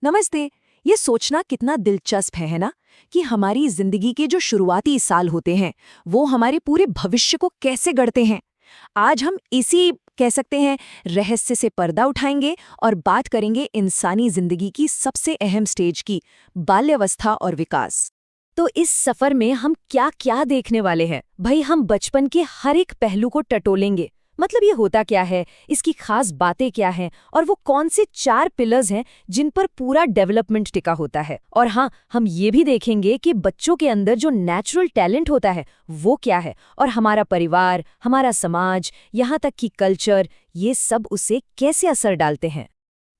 नमस्ते। ये सोचना कितना दिलचस्प है ना, कि हमारी जिंदगी के जो शुरुआती साल होते हैं वो हमारे पूरे भविष्य को कैसे गढ़ते हैं। आज हम इसी कह सकते हैं रहस्य से पर्दा उठाएंगे और बात करेंगे इंसानी जिंदगी की सबसे अहम स्टेज की, बाल्यावस्था और विकास। तो इस सफर में हम क्या क्या देखने वाले हैं भाई, हम बचपन के हर एक पहलू को टटोलेंगे। मतलब ये होता क्या है, इसकी खास बातें क्या हैं, और वो कौन से 4 पिलर्स हैं जिन पर पूरा डेवलपमेंट टिका होता है। और हाँ, हम ये भी देखेंगे कि बच्चों के अंदर जो नेचुरल टैलेंट होता है वो क्या है, और हमारा परिवार, हमारा समाज, यहाँ तक कि कल्चर, ये सब उसे कैसे असर डालते हैं।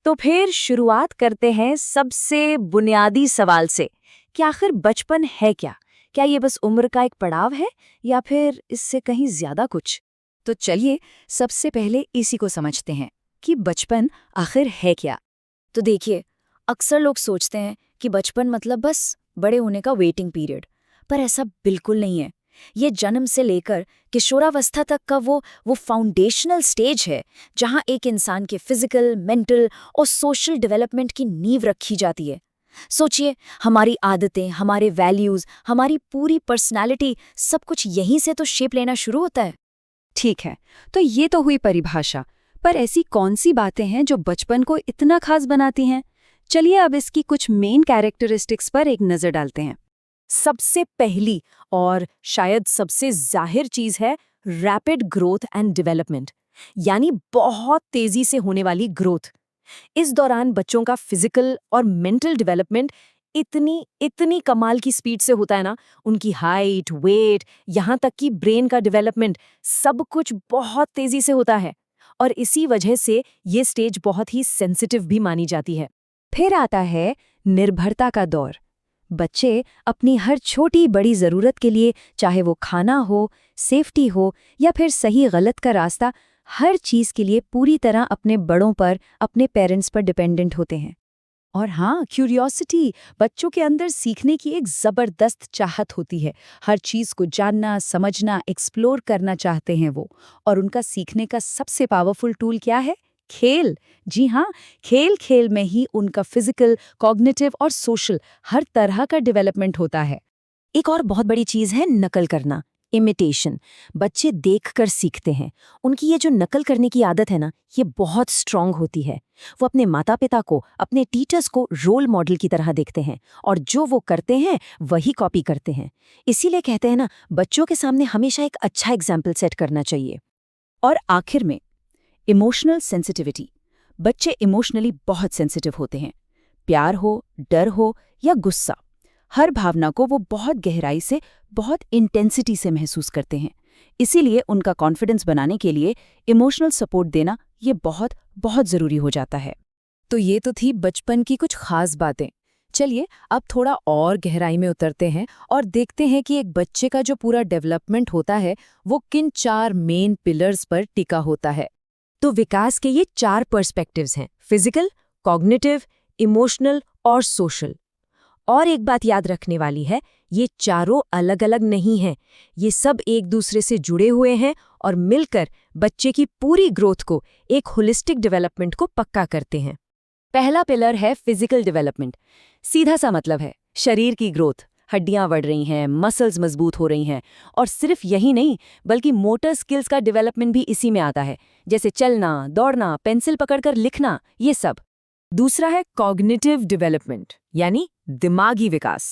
तो फिर शुरुआत करते हैं सबसे बुनियादी सवाल से कि आखिर बचपन है क्या? क्या ये बस उम्र का एक पड़ाव है, या फिर इससे कहीं ज्यादा कुछ? तो चलिए सबसे पहले इसी को समझते हैं कि बचपन आखिर है क्या। तो देखिए, अक्सर लोग सोचते हैं कि बचपन मतलब बस बड़े होने का वेटिंग पीरियड, पर ऐसा बिल्कुल नहीं है। ये जन्म से लेकर किशोरावस्था तक का वो फाउंडेशनल स्टेज है जहां एक इंसान के फिजिकल, मेंटल और सोशल डेवलपमेंट की नींव रखी जाती है। सोचिए, हमारी आदतें, हमारे वैल्यूज, हमारी पूरी पर्सनैलिटी, सब कुछ यहीं से तो शेप लेना शुरू होता है। ठीक है, तो ये तो हुई परिभाषा, पर ऐसी कौन सी बातें हैं जो बचपन को इतना खास बनाती हैं? चलिए अब इसकी कुछ मेन कैरेक्टरिस्टिक्स पर एक नजर डालते हैं। सबसे पहली और शायद सबसे जाहिर चीज है रैपिड ग्रोथ एंड डेवलपमेंट, यानी बहुत तेजी से होने वाली ग्रोथ। इस दौरान बच्चों का फिजिकल और मेंटल डेवलपमेंट इतनी कमाल की स्पीड से होता है ना, उनकी हाइट, वेट, यहाँ तक कि ब्रेन का डेवलपमेंट, सब कुछ बहुत तेजी से होता है। और इसी वजह से ये स्टेज बहुत ही सेंसिटिव भी मानी जाती है। फिर आता है निर्भरता का दौर। बच्चे अपनी हर छोटी बड़ी ज़रूरत के लिए, चाहे वो खाना हो, सेफ्टी हो या फिर सही गलत का रास्ता, हर चीज़ के लिए पूरी तरह अपने बड़ों पर, अपने पेरेंट्स पर डिपेंडेंट होते हैं। और हाँ, क्यूरियोसिटी, बच्चों के अंदर सीखने की एक जबरदस्त चाहत होती है। हर चीज को जानना, समझना, एक्सप्लोर करना चाहते हैं वो। और उनका सीखने का सबसे पावरफुल टूल क्या है? खेल। जी हाँ, खेल खेल में ही उनका फिजिकल, कॉग्निटिव और सोशल हर तरह का डेवलपमेंट होता है। एक और बहुत बड़ी चीज है नकल करना, इमिटेशन। बच्चे देखकर सीखते हैं। उनकी ये जो नकल करने की आदत है ना, ये बहुत स्ट्रांग होती है। वो अपने माता पिता को, अपने टीचर्स को रोल मॉडल की तरह देखते हैं, और जो वो करते हैं वही कॉपी करते हैं। इसीलिए कहते हैं ना, बच्चों के सामने हमेशा एक अच्छा एग्जाम्पल सेट करना चाहिए। और आखिर में इमोशनल सेंसिटिविटी। बच्चे इमोशनली बहुत सेंसिटिव होते हैं। प्यार हो, डर हो या गुस्सा, हर भावना को वो बहुत गहराई से, बहुत इंटेंसिटी से महसूस करते हैं। इसीलिए उनका कॉन्फिडेंस बनाने के लिए इमोशनल सपोर्ट देना ये बहुत बहुत ज़रूरी हो जाता है। तो ये तो थी बचपन की कुछ खास बातें। चलिए अब थोड़ा और गहराई में उतरते हैं और देखते हैं कि एक बच्चे का जो पूरा डेवलपमेंट होता है वो किन 4 मेन पिलर्स पर टिका होता है। तो विकास के ये 4 पर्सपेक्टिव्स हैं: फिजिकल, कॉग्निटिव, इमोशनल और सोशल। और एक बात याद रखने वाली है, ये चारों अलग अलग नहीं हैं। ये सब एक दूसरे से जुड़े हुए हैं और मिलकर बच्चे की पूरी ग्रोथ को, एक होलिस्टिक डेवलपमेंट को पक्का करते हैं। पहला पिलर है फिजिकल डेवलपमेंट। सीधा सा मतलब है शरीर की ग्रोथ। हड्डियां बढ़ रही हैं, मसल्स मजबूत हो रही हैं, और सिर्फ यही नहीं बल्कि मोटर स्किल्स का डेवलपमेंट भी इसी में आता है, जैसे चलना, दौड़ना, पेंसिल पकड़कर लिखना, ये सब। दूसरा है कॉग्निटिव डेवलपमेंट, यानी दिमागी विकास।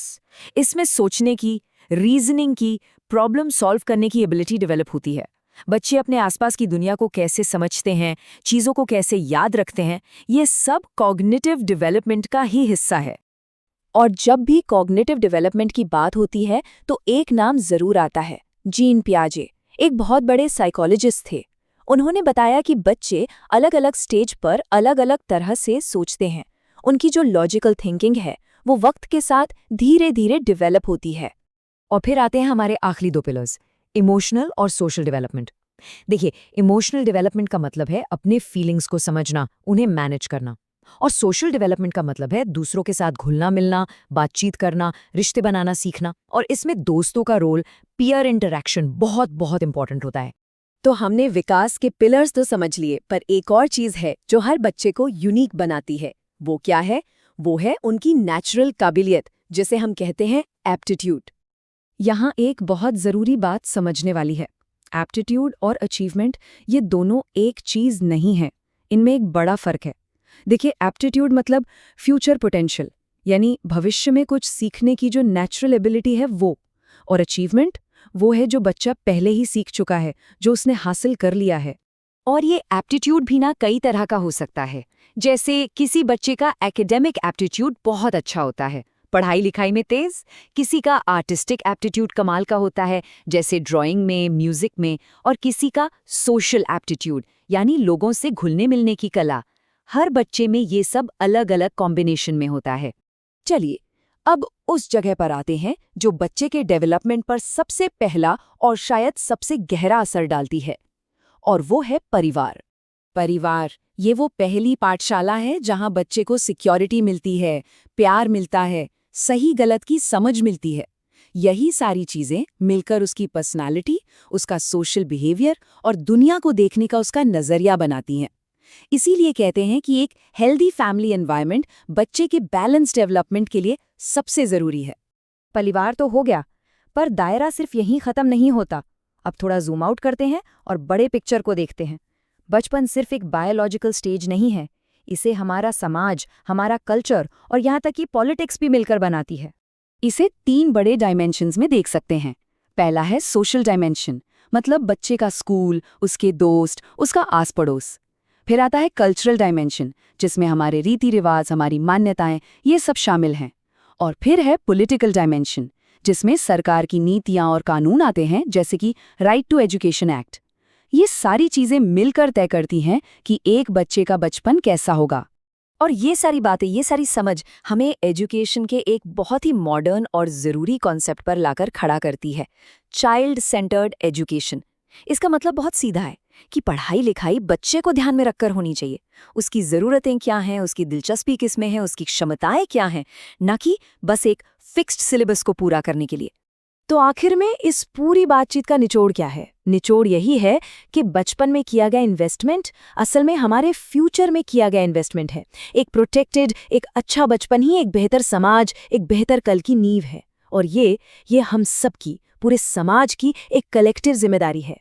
इसमें सोचने की, रीजनिंग की, प्रॉब्लम सॉल्व करने की एबिलिटी डेवलप होती है। बच्चे अपने आसपास की दुनिया को कैसे समझते हैं, चीज़ों को कैसे याद रखते हैं, ये सब कॉग्निटिव डेवलपमेंट का ही हिस्सा है। और जब भी कॉग्निटिव डेवलपमेंट की बात होती है तो एक नाम जरूर आता है, जीन पियाजे। एक बहुत बड़े साइकोलॉजिस्ट थे। उन्होंने बताया कि बच्चे अलग अलग स्टेज पर अलग अलग तरह से सोचते हैं। उनकी जो लॉजिकल थिंकिंग है वो वक्त के साथ धीरे धीरे डेवलप होती है। और फिर आते हैं हमारे आखिरी 2 पिलर्स, इमोशनल और सोशल डेवलपमेंट। देखिए, इमोशनल डेवलपमेंट का मतलब है अपने फीलिंग्स को समझना, उन्हें मैनेज करना। और सोशल डेवलपमेंट का मतलब है दूसरों के साथ घुलना मिलना, बातचीत करना, रिश्ते बनाना सीखना। और इसमें दोस्तों का रोल, पीयर इंटरैक्शन बहुत बहुत इंपॉर्टेंट होता है। तो हमने विकास के पिलर्स तो समझ लिए, पर एक और चीज है जो हर बच्चे को यूनिक बनाती है। वो क्या है? वो है उनकी नेचुरल काबिलियत, जिसे हम कहते हैं एप्टीट्यूड। यहाँ एक बहुत ज़रूरी बात समझने वाली है। एप्टीट्यूड और अचीवमेंट ये दोनों एक चीज़ नहीं है, इनमें एक बड़ा फ़र्क है। देखिए, एप्टीट्यूड मतलब फ्यूचर पोटेंशियल, यानी भविष्य में कुछ सीखने की जो नेचुरल एबिलिटी है वो, और अचीवमेंट वो है जो बच्चा पहले ही सीख चुका है, जो उसने हासिल कर लिया है। और ये एप्टीट्यूड भी ना कई तरह का हो सकता है। जैसे किसी बच्चे का एकेडमिक एप्टीट्यूड बहुत अच्छा होता है, पढ़ाई लिखाई में तेज। किसी का आर्टिस्टिक एप्टीट्यूड कमाल का होता है, जैसे ड्राइंग में, म्यूजिक में। और किसी का सोशल एप्टीट्यूड, यानी लोगों से घुलने मिलने की कला। हर बच्चे में ये सब अलग अलग कॉम्बिनेशन में होता है। चलिए, अब उस जगह पर आते हैं जो बच्चे के डेवलपमेंट पर सबसे पहला और शायद सबसे गहरा असर डालती है, और वो है परिवार। परिवार ये वो पहली पाठशाला है जहां बच्चे को सिक्योरिटी मिलती है, प्यार मिलता है, सही गलत की समझ मिलती है। यही सारी चीजें मिलकर उसकी पर्सनालिटी, उसका सोशल बिहेवियर और दुनिया को देखने का उसका नजरिया बनाती हैं। इसीलिए कहते हैं कि एक हेल्दी फैमिली एनवायरनमेंट बच्चे के बैलेंस डेवलपमेंट के लिए सबसे जरूरी है। परिवार तो हो गया, पर दायरा सिर्फ यहीं खत्म नहीं होता। अब थोड़ा जूम आउट करते हैं और बड़े पिक्चर को देखते हैं। बचपन सिर्फ एक बायोलॉजिकल स्टेज नहीं है, इसे हमारा समाज, हमारा कल्चर और यहाँ तक कि पॉलिटिक्स भी मिलकर बनाती है। इसे 3 बड़े डायमेंशंस में देख सकते हैं। पहला है सोशल डायमेंशन, मतलब बच्चे का स्कूल, उसके दोस्त, उसका आस पड़ोस। फिर आता है कल्चरल डायमेंशन, जिसमें हमारे रीति रिवाज, हमारी मान्यताएं, ये सब शामिल हैं। और फिर है पॉलिटिकल डायमेंशन, जिसमें सरकार की नीतियां और कानून आते हैं, जैसे कि राइट टू एजुकेशन एक्ट। ये सारी चीजें मिलकर तय करती हैं कि एक बच्चे का बचपन कैसा होगा। और ये सारी बातें, ये सारी समझ हमें एजुकेशन के एक बहुत ही मॉडर्न और ज़रूरी कॉन्सेप्ट पर लाकर खड़ा करती है, चाइल्ड सेंटर्ड एजुकेशन। इसका मतलब बहुत सीधा है कि पढ़ाई लिखाई बच्चे को ध्यान में रखकर होनी चाहिए। उसकी ज़रूरतें क्या हैं, उसकी दिलचस्पी किसमें है, उसकी क्षमताएं क्या हैं, न कि बस एक फिक्स्ड सिलेबस को पूरा करने के लिए। तो आखिर में इस पूरी बातचीत का निचोड़ क्या है? निचोड़ यही है कि बचपन में किया गया इन्वेस्टमेंट असल में हमारे फ्यूचर में किया गया इन्वेस्टमेंट है। एक प्रोटेक्टेड, एक अच्छा बचपन ही एक बेहतर समाज, एक बेहतर कल की नींव है। और ये हम सबकी, पूरे समाज की एक कलेक्टिव जिम्मेदारी है।